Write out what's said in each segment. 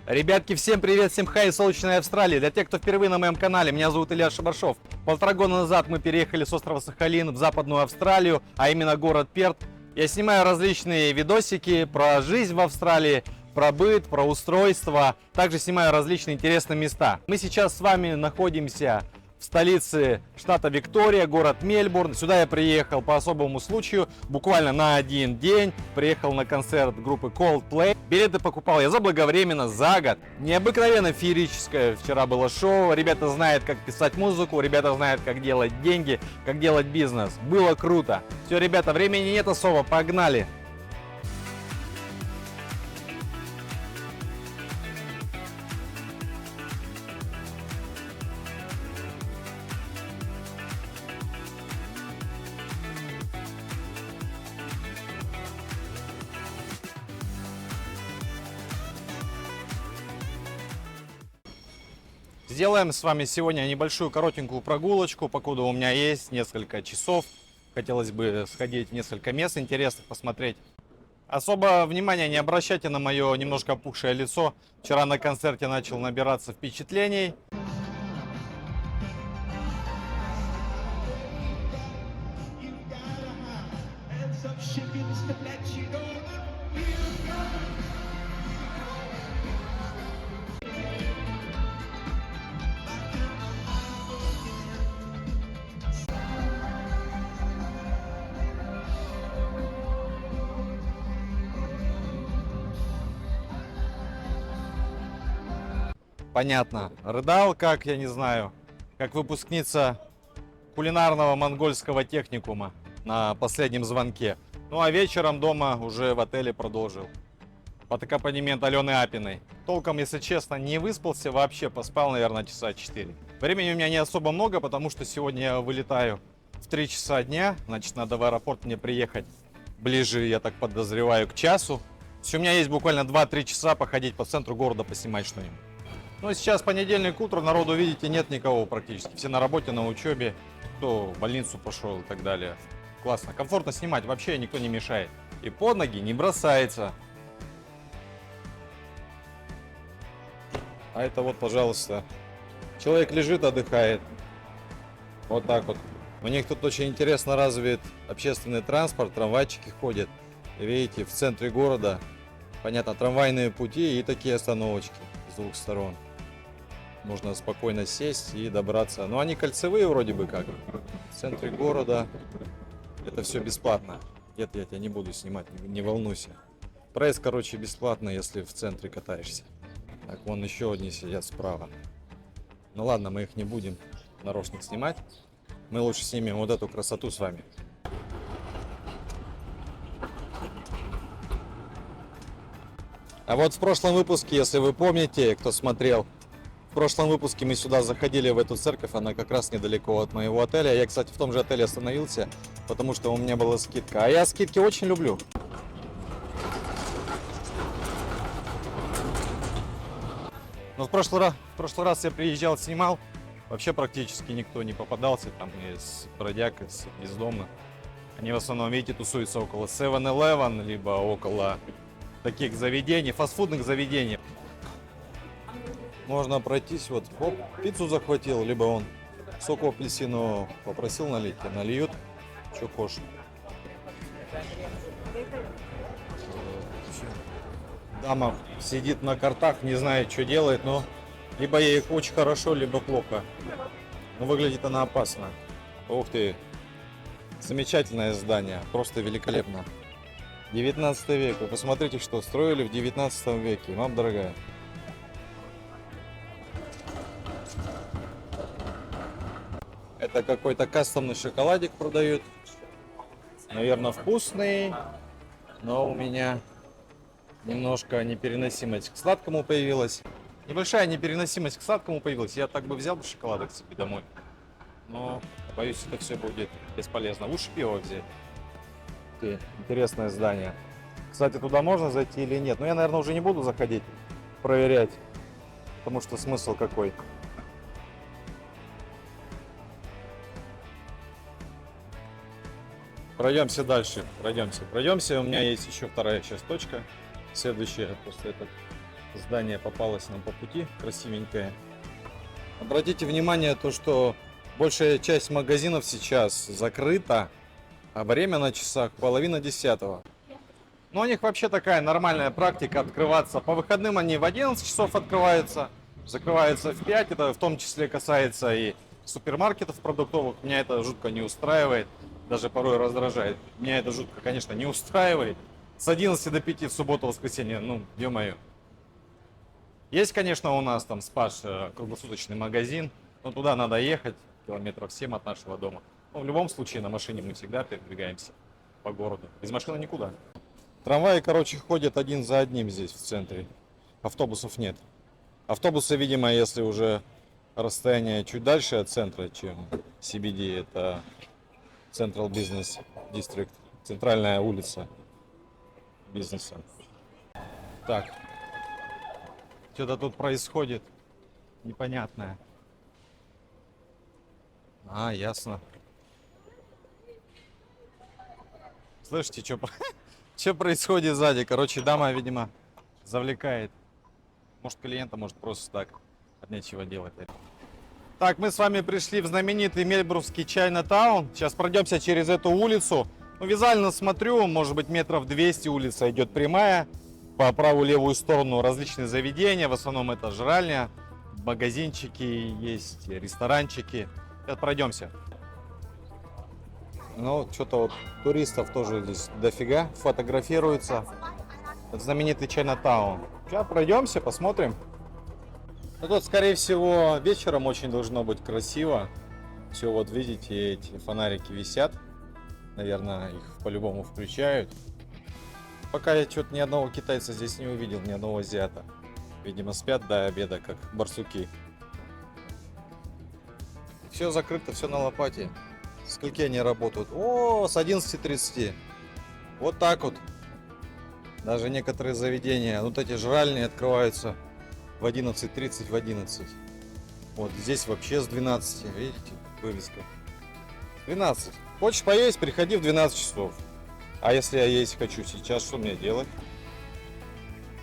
Ребятки, всем привет, всем хай, солнечная Австралия. Для тех, кто впервые на моем канале, меня зовут Илья Шабашов. 1,5 года назад мы переехали с острова Сахалин в Западную Австралию, а именно город Перт. Я снимаю различные видосики про жизнь в Австралии, про быт, про устройство. Также снимаю различные интересные места. Мы сейчас с вами находимся в столице штата Виктория, город Мельбурн. Сюда я приехал по особому случаю, буквально на один день. Приехал на концерт группы Coldplay. Билеты покупал я заблаговременно, за год. Необыкновенно феерическое вчера было шоу. Ребята знают, как писать музыку, ребята знают, как делать деньги, как делать бизнес. Было круто. Все, ребята, времени нет особо, погнали. Сделаем с вами сегодня небольшую коротенькую прогулочку, покуда у меня есть несколько часов. Хотелось бы сходить в несколько мест интересных, посмотреть. Особо внимания не обращайте на мое немножко опухшее лицо. Вчера на концерте начал набираться впечатлений. Понятно. Рыдал, как, я не знаю, как выпускница кулинарного монгольского техникума на последнем звонке. Ну а вечером дома уже в отеле продолжил. Под аккомпанемент Алены Апиной. Толком, если честно, не выспался вообще, поспал, наверное, часа 4. Времени у меня не особо много, потому что сегодня я вылетаю в 3 часа дня. Значит, надо в аэропорт мне приехать ближе, я так подозреваю, к часу. То есть у меня есть буквально 2-3 часа походить по центру города, поснимать что-нибудь. Ну, сейчас понедельник утро, народу, видите, нет никого практически. Все на работе, на учебе, кто в больницу пошел и так далее. Классно, комфортно снимать, вообще никто не мешает. И под ноги не бросается. А это вот, пожалуйста, человек лежит, отдыхает. Вот так вот. У них тут очень интересно развит общественный транспорт, трамвайчики ходят. И видите, в центре города, понятно, трамвайные пути и такие остановочки с двух сторон. Можно спокойно сесть и добраться. Но они кольцевые вроде бы как. В центре города. Это все бесплатно. Нет, я тебя не буду снимать, не волнуйся. Проезд, короче, бесплатно, если в центре катаешься. Так, вон еще одни сидят справа. Ну ладно, мы их не будем нарочно снимать. Мы лучше снимем вот эту красоту с вами. А вот в прошлом выпуске, если вы помните, кто смотрел, в прошлом выпуске мы сюда заходили, в эту церковь, она как раз недалеко от моего отеля. Я, кстати, в том же отеле остановился, потому что у меня была скидка. А я скидки очень люблю. Но в прошлый раз я приезжал, снимал, вообще практически никто не попадался, там из бродяг, из бездомных. Они в основном, видите, тусуются около 7-Eleven, либо около таких заведений, фастфудных заведений. Можно пройтись, вот, оп, пиццу захватил, либо он соку апельсинового попросил налить, нальют, что хочешь. Дама сидит на картах, не знает, что делает, но либо ей очень хорошо, либо плохо. Но выглядит она опасно. Ух ты, замечательное здание, просто великолепно. 19 век, вы посмотрите, что строили в 19 веке, мам дорогая. Это какой-то кастомный шоколадик продают. Наверное, вкусный, но у меня немножко непереносимость к сладкому появилась. Небольшая непереносимость к сладкому появилась. Я так бы взял бы шоколадок себе домой. Но, боюсь, это все будет бесполезно. Лучше пиво взять. Интересное здание. Кстати, туда можно зайти или нет? Но я, наверное, уже не буду заходить, проверять. Потому что смысл какой? Пройдемся дальше. Пройдемся. У меня есть еще вторая сейчас точка. Следующая после этого. здание попалось нам по пути, красивенькое. Обратите внимание, то, что большая часть магазинов сейчас закрыта, а время на часах 9:30. Но у них вообще такая нормальная практика открываться. По выходным они в 11 часов открываются, закрываются в 5. Это в том числе касается и супермаркетов продуктовых. Меня это жутко не устраивает, даже порой раздражает. Меня это жутко, конечно, не устраивает. С 11 до 5 в субботу-воскресенье, ну, ё-моё. Есть, конечно, у нас там Спаш, круглосуточный магазин, но туда надо ехать, километров 7 от нашего дома. Но в любом случае на машине мы всегда передвигаемся по городу. Без машины никуда. Трамваи, короче, ходят один за одним здесь в центре. Автобусов нет. Автобусы, видимо, если уже расстояние чуть дальше от центра, чем CBD, это Central Business District, центральная улица бизнеса. Так, что-то тут происходит непонятное. А, ясно. Слышите, что происходит сзади? Короче, дама, видимо, завлекает. Может, клиента, может, просто так. От нечего делать. Так, мы с вами пришли в знаменитый мельбурнский Чайна-таун. Сейчас пройдемся через эту улицу. Ну, визуально смотрю, может быть, метров 200 улица идет прямая. По правую-левую сторону различные заведения. В основном это жральня, магазинчики, есть ресторанчики. Сейчас пройдемся. Ну, что-то вот туристов тоже здесь дофига фотографируются. Это знаменитый Чайна-таун. Сейчас пройдемся, посмотрим. Ну, тут, скорее всего, вечером очень должно быть красиво. Все, вот видите, эти фонарики висят. Наверное, их по-любому включают. Пока я что-то ни одного китайца здесь не увидел, ни одного азиата. Видимо, спят до обеда, как барсуки. Все закрыто, все на лопате. Скольки они работают? О, с 11:30. Вот так вот. Даже некоторые заведения, вот эти жральни открываются в 11:30, в 11. Вот здесь вообще с 12. Видите, вывеска. 12. Хочешь поесть, приходи в 12 часов. А если я есть хочу сейчас, что мне делать?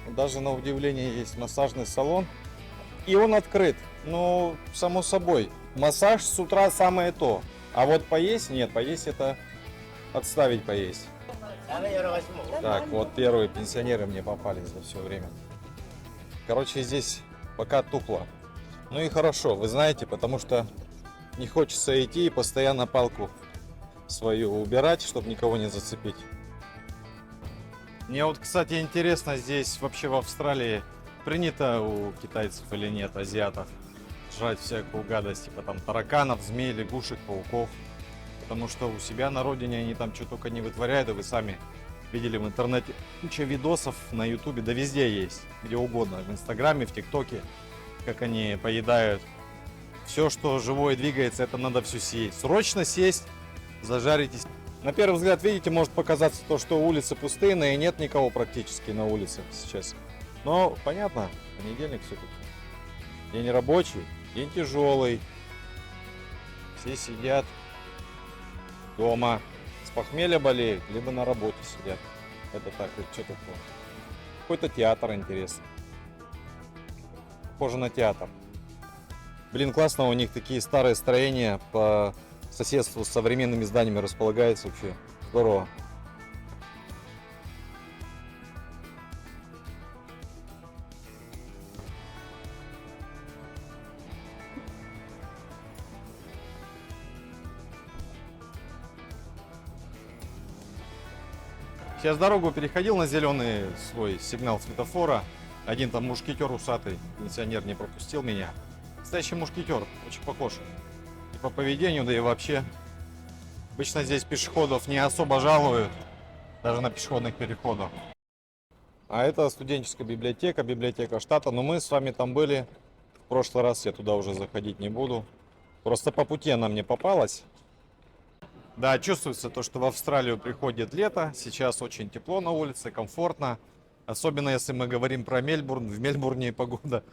Даже на удивление есть массажный салон. И он открыт. Ну, само собой. Массаж с утра самое то. А вот поесть нет. Поесть это отставить поесть. Так, вот первые пенсионеры мне попались за все время. Короче, здесь пока тухло. Ну и хорошо, вы знаете, потому что не хочется идти и постоянно палку свою убирать, чтобы никого не зацепить. Мне вот, кстати, интересно, здесь вообще в Австралии принято у китайцев или нет, азиатов, жрать всякую гадость, типа там тараканов, змей, лягушек, пауков. Потому что у себя на родине они там что только не вытворяют, и вы сами видели в интернете куча видосов на ютубе, да везде есть, где угодно, в инстаграме, в тиктоке, как они поедают. Все, что живое двигается, это надо все съесть. Срочно сесть, зажаритесь. На первый взгляд, видите, может показаться то, что улицы пустынные, и нет никого практически на улицах сейчас. Но понятно, понедельник все-таки. День рабочий, день тяжелый. Все сидят дома, с похмелья болеют, либо на работе сидят. Это так, вот что такое? Какой-то театр интересный. Похоже на театр. Блин, классно, у них такие старые строения по соседству с современными зданиями располагаются вообще. Здорово. Сейчас дорогу переходил на зеленый свой сигнал светофора. Один там мушкетер усатый, пенсионер, не пропустил меня. Настоящий мушкетер, очень похож. И по поведению, да и вообще. Обычно здесь пешеходов не особо жалуют, даже на пешеходных переходах. А это студенческая библиотека, библиотека штата. Но мы с вами там были в прошлый раз, я туда уже заходить не буду. Просто по пути она мне попалась. Да, чувствуется то, что в Австралию приходит лето. Сейчас очень тепло на улице, комфортно. Особенно если мы говорим про Мельбурн. В Мельбурне погода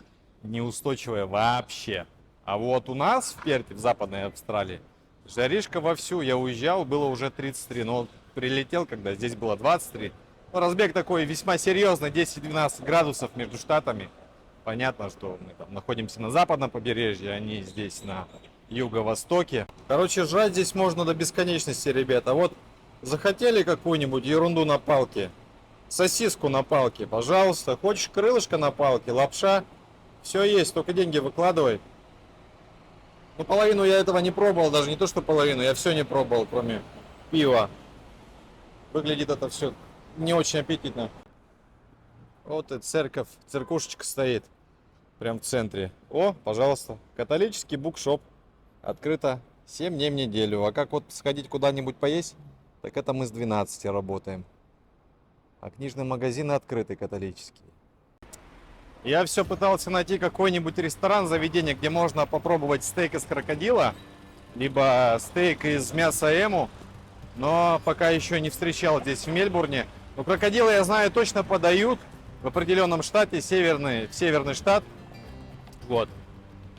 неустойчивая вообще. А вот у нас в Перте, в Западной Австралии, жаришка вовсю. Я уезжал, было уже 33, но прилетел, когда здесь было 23. Ну, разбег такой весьма серьезный, 10-12 градусов между штатами. понятно, что мы там находимся на западном побережье, они здесь на юго-востоке. Короче, жрать здесь можно до бесконечности, ребята. Вот захотели какую-нибудь ерунду на палке, сосиску на палке, пожалуйста. Хочешь крылышко на палке, лапша, все есть, только деньги выкладывай. Ну, половину я этого не пробовал, даже не то, что половину, я все не пробовал, кроме пива. Выглядит это все не очень аппетитно. Вот и церковь, церквушечка стоит прям в центре. О, пожалуйста, католический букшоп. Открыто 7 дней в неделю. А как вот сходить куда-нибудь поесть, так это мы с 12 работаем. А книжные магазины открыты католические. Я все пытался найти какой-нибудь ресторан, заведение, где можно попробовать стейк из крокодила, либо стейк из мяса эму, но пока еще не встречал здесь в Мельбурне. Но крокодила, я знаю, точно подают в определенном штате, северный штат. Вот.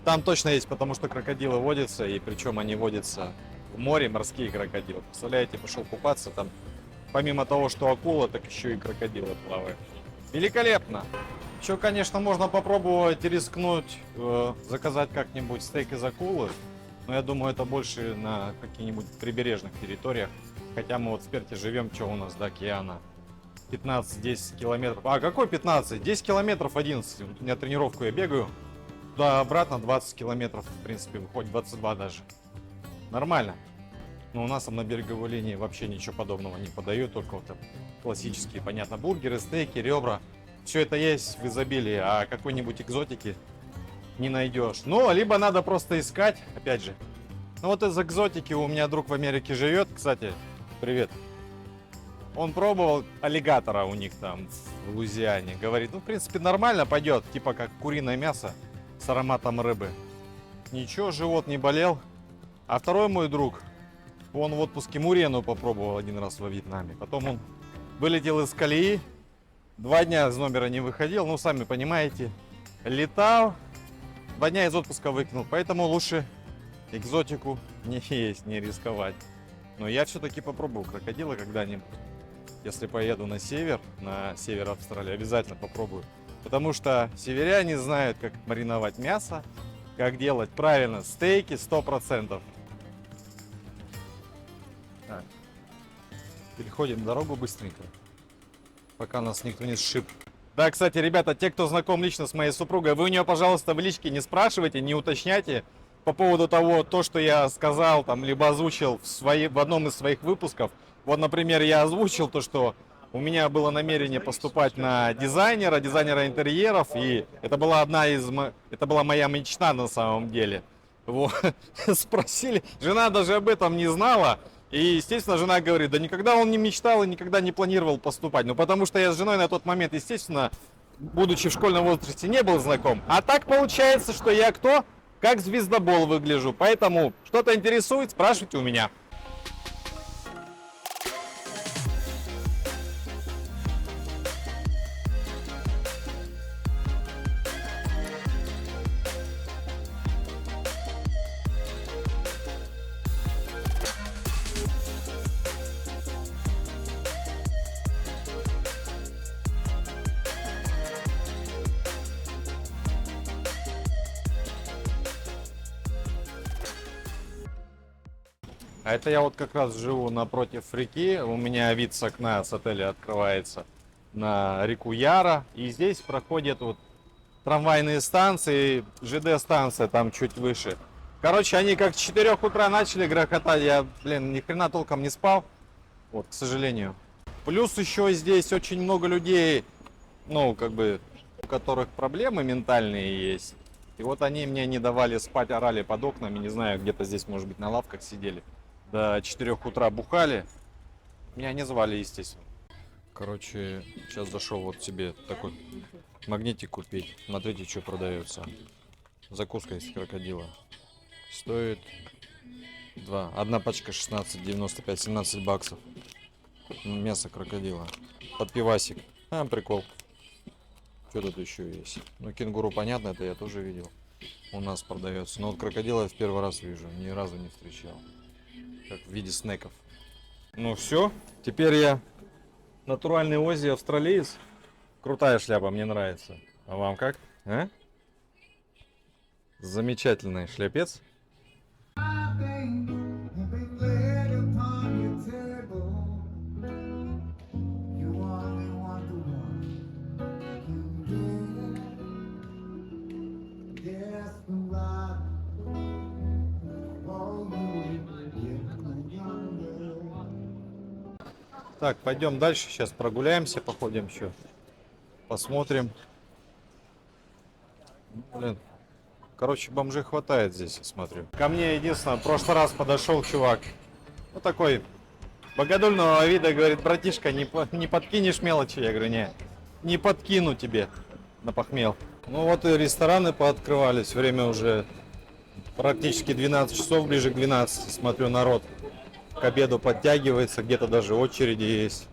Там точно есть, потому что крокодилы водятся, и причем они водятся в море, морские крокодилы. Представляете, пошел купаться, там помимо того, что акула, так еще и крокодилы плавают. Великолепно! Еще, конечно, можно попробовать рискнуть, заказать как-нибудь стейк из акулы. Но я думаю, это больше на каких-нибудь прибережных территориях. Хотя мы вот в Перте живем, что у нас до океана? 15-10 километров. А какой 15? 10 километров 11. У меня тренировку я бегаю. Да, обратно 20 километров, в принципе, выходит 22 даже. Нормально. Но у нас там на береговой линии вообще ничего подобного не подают. Только вот классические, понятно, бургеры, стейки, ребра. Все это есть в изобилии, а какой-нибудь экзотики не найдешь. Ну, либо надо просто искать, опять же. Ну вот из экзотики у меня друг в Америке живет, кстати, привет. Он пробовал аллигатора у них там в Луизиане. Говорит, ну в принципе нормально пойдет, типа как куриное мясо с ароматом рыбы. Ничего, живот не болел. А второй мой друг, он в отпуске мурену попробовал один раз во Вьетнаме. Потом он вылетел из колеи. 2 дня из номера не выходил, ну сами понимаете, летал, 2 дня из отпуска выкинул, поэтому лучше экзотику не есть, не рисковать. Но я все-таки попробую крокодила когда-нибудь, если поеду на север Австралии, обязательно попробую. Потому что северяне знают, как мариновать мясо, как делать правильно стейки 100%. Так. Переходим дорогу быстренько, пока нас никто не сшиб. Да, кстати, ребята, те, кто знаком лично с моей супругой, вы у нее, пожалуйста, в личке не спрашивайте, не уточняйте по поводу того, что я сказал, там, либо озвучил в одном из своих выпусков. Вот, например, я озвучил то, что у меня было намерение поступать на дизайнера интерьеров, и это была это была моя мечта на самом деле. Вот. Спросили, жена даже об этом не знала. И, естественно, жена говорит, да никогда он не мечтал и никогда не планировал поступать. Ну, потому что я с женой на тот момент, естественно, будучи в школьном возрасте, не был знаком. А так получается, что я кто? Как звездобол выгляжу. Поэтому что-то интересует, спрашивайте у меня. А это я вот как раз живу напротив реки. У меня вид с окна с отеля открывается на реку Яра. И здесь проходят вот трамвайные станции, ЖД-станция там чуть выше. Короче, они как с 4 утра начали грохотать. Я, ни хрена толком не спал. Вот, к сожалению. Плюс еще здесь очень много людей, у которых проблемы ментальные есть. И вот они мне не давали спать, орали под окнами. Не знаю, где-то здесь, может быть, на лавках сидели. До 4 утра бухали. Меня не звали, естественно. Короче, сейчас зашел вот себе такой магнитик купить. Смотрите, что продается. Закуска из крокодила. Стоит одна пачка 16,95, 17 баксов. Мясо крокодила. Под пивасик. Прикол. Что тут еще есть? Кенгуру, понятно, это я тоже видел. У нас продается. Но вот крокодила я в первый раз вижу. Ни разу не встречал. Как в виде снеков. Ну все, теперь я натуральный Оззи австралиец. Крутая шляпа, мне нравится. А вам как? А? Замечательный шляпец. Так, пойдем дальше, сейчас прогуляемся, походим еще, посмотрим. Блин, короче, бомжей хватает здесь, я смотрю. Ко мне единственное, в прошлый раз подошел чувак, ну такой, богодульного вида, говорит: братишка, не подкинешь мелочи? Я говорю: не подкину тебе на похмел. Ну вот и рестораны пооткрывались, время уже практически 12 часов, ближе к 12, смотрю, народ к обеду подтягивается, где-то даже очереди есть.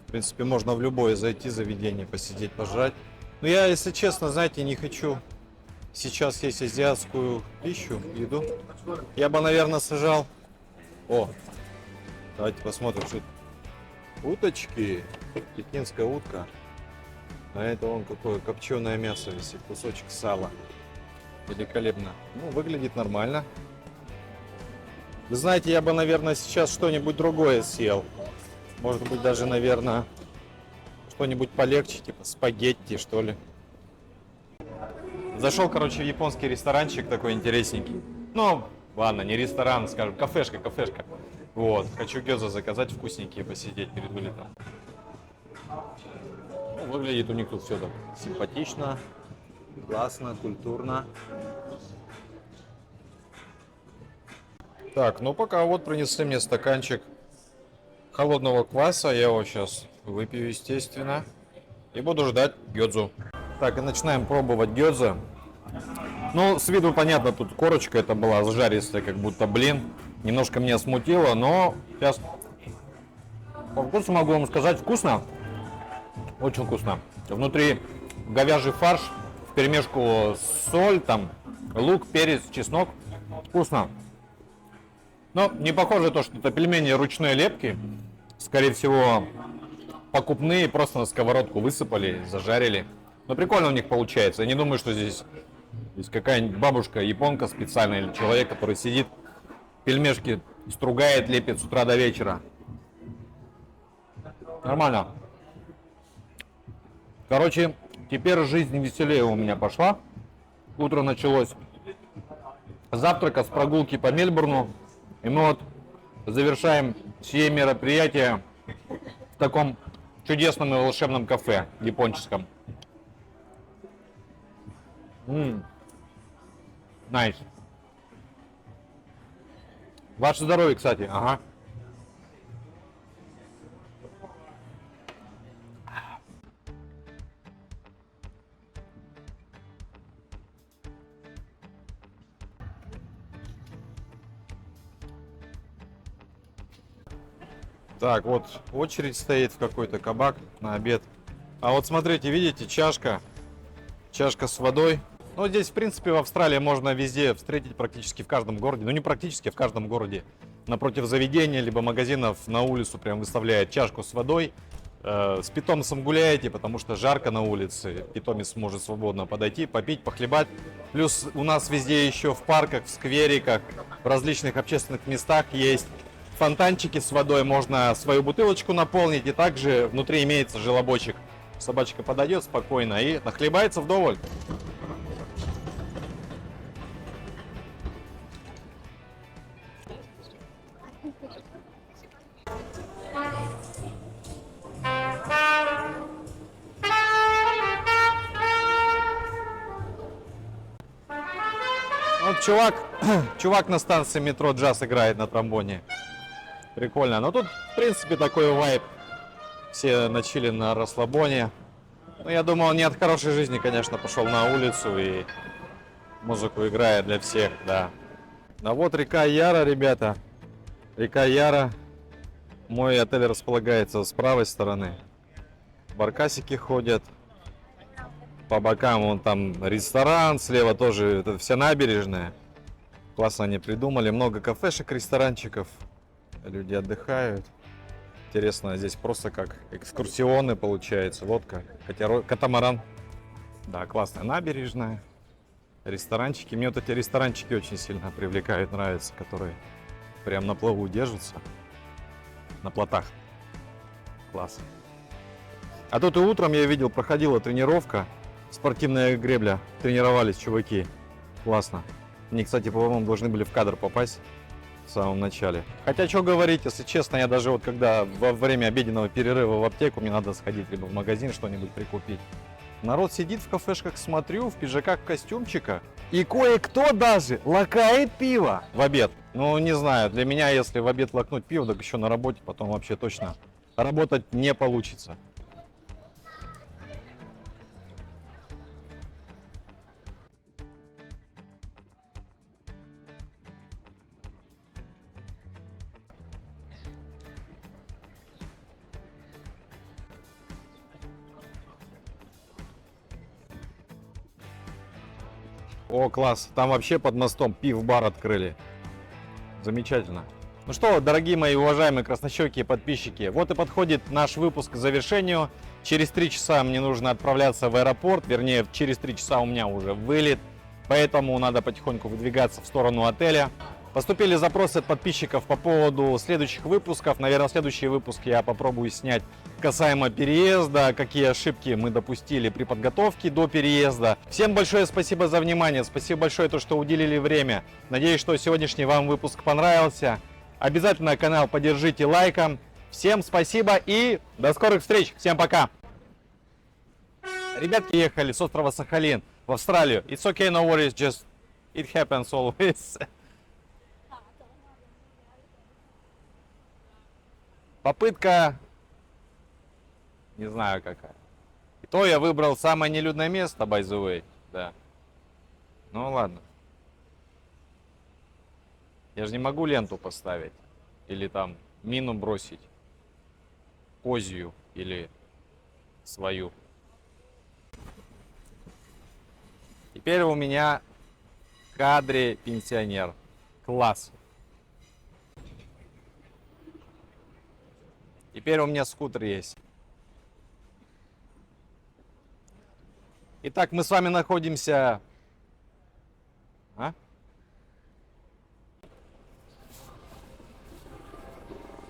В принципе, можно в любое зайти заведение, посидеть, пожрать. Но я, если честно, знаете, не хочу сейчас есть азиатскую пищу, еду. Я бы, наверное, сажал... О, давайте посмотрим, что это. Уточки, пекинская утка. А это вон какое копченое мясо висит, кусочек сала. Великолепно. Ну, выглядит нормально. Вы знаете, я бы, наверное, сейчас что-нибудь другое съел. Может быть, даже, наверное, что-нибудь полегче, типа спагетти, что ли. Зашел, короче, в японский ресторанчик такой интересненький. Ну, ладно, не ресторан, скажем, кафешка. Вот, хочу гёдза заказать, вкусненькие, посидеть перед вылетом. Ну, выглядит у них тут все так симпатично, классно, культурно. Так, ну пока вот принесли мне стаканчик холодного кваса, я его сейчас выпью, естественно, и буду ждать гёдзу. Так, и начинаем пробовать гёдза. Ну, с виду понятно, тут корочка это была зажаристая, как будто блин. Немножко меня смутило, но сейчас по вкусу могу вам сказать, вкусно. Очень вкусно. Внутри говяжий фарш, вперемешку соль, там, лук, перец, чеснок. Вкусно. Но не похоже то, что это пельмени ручной лепки. Скорее всего, покупные, просто на сковородку высыпали, зажарили. Но прикольно у них получается. Я не думаю, что здесь какая-нибудь бабушка, японка специальная, или человек, который сидит, пельмешки стругает, лепит с утра до вечера. Нормально. Короче, теперь жизнь веселее у меня пошла. Утро началось с завтрака, с прогулки по Мельбурну. И мы вот завершаем все мероприятия в таком чудесном и волшебном кафе японческом. Найс. Ваше здоровье, кстати. Ага. Так, вот очередь стоит в какой-то кабак на обед. А вот смотрите, видите, чашка с водой. Ну, здесь, в принципе, в Австралии можно везде встретить, практически в каждом городе. Ну, не практически, в каждом городе. Напротив заведения, либо магазинов на улицу прям выставляют чашку с водой. С питомцем гуляете, потому что жарко на улице. Питомец может свободно подойти, попить, похлебать. Плюс у нас везде еще в парках, в сквериках, в различных общественных местах есть фонтанчики с водой. Можно свою бутылочку наполнить. И также внутри имеется желобочек. Собачка подойдет спокойно и нахлебается вдоволь. Вот чувак на станции метро джаз играет на тромбоне. Прикольно. Но тут, в принципе, такой вайб. Все начали на расслабоне. Ну, я думал, не от хорошей жизни, конечно, пошел на улицу и музыку играет для всех, да. А вот река Яра, ребята. Река Яра. Мой отель располагается с правой стороны. Баркасики ходят. По бокам вон там ресторан, слева тоже это вся набережная. Классно они придумали. Много кафешек, ресторанчиков. Люди отдыхают. Интересно, здесь просто как экскурсионы получается. Лодка, катамаран. Да, классная набережная. ресторанчики. Мне вот эти ресторанчики очень сильно привлекают, нравятся, которые прям на плаву держатся. На плотах. Класс. А тут и утром я видел, проходила тренировка. Спортивная гребля. Тренировались чуваки. Классно. Они, кстати, по-моему, должны были в кадр попасть в самом начале. Хотя, что говорить, если честно, я даже вот когда во время обеденного перерыва в аптеку, мне надо сходить либо в магазин что-нибудь прикупить. Народ сидит в кафешках, смотрю, в пиджаках, костюмчиках. И кое-кто даже лакает пиво в обед. Ну, не знаю, для меня, если в обед лакнуть пиво, так еще на работе потом вообще точно работать не получится. О, класс, там вообще под мостом пив-бар открыли. Замечательно. Ну что, дорогие мои уважаемые краснощекие подписчики, вот и подходит наш выпуск к завершению. Через 3 часа мне нужно отправляться в аэропорт, вернее, через 3 часа у меня уже вылет, поэтому надо потихоньку выдвигаться в сторону отеля. Поступили запросы от подписчиков по поводу следующих выпусков. Наверное, следующий выпуск я попробую снять касаемо переезда, какие ошибки мы допустили при подготовке до переезда. Всем большое спасибо за внимание, спасибо большое, то, что уделили время. Надеюсь, что сегодняшний вам выпуск понравился. Обязательно канал поддержите лайком. Всем спасибо и до скорых встреч. Всем пока. Ребятки ехали с острова Сахалин в Австралию. It's okay, no worries, just it happens always. Попытка, не знаю какая. И то я выбрал самое нелюдное место, by the way. Да. Ну ладно. Я же не могу ленту поставить. Или там мину бросить. Козью или свою. Теперь у меня в кадре пенсионер. Класс. Теперь у меня скутер есть. Итак, мы с вами находимся...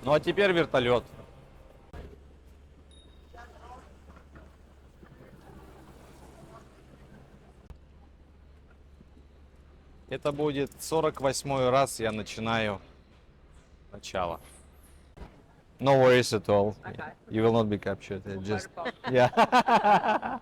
Ну а теперь вертолет. Это будет 48-й раз я начинаю начало. No worries at all. Okay. You will not be captured. Just Wonderful. yeah.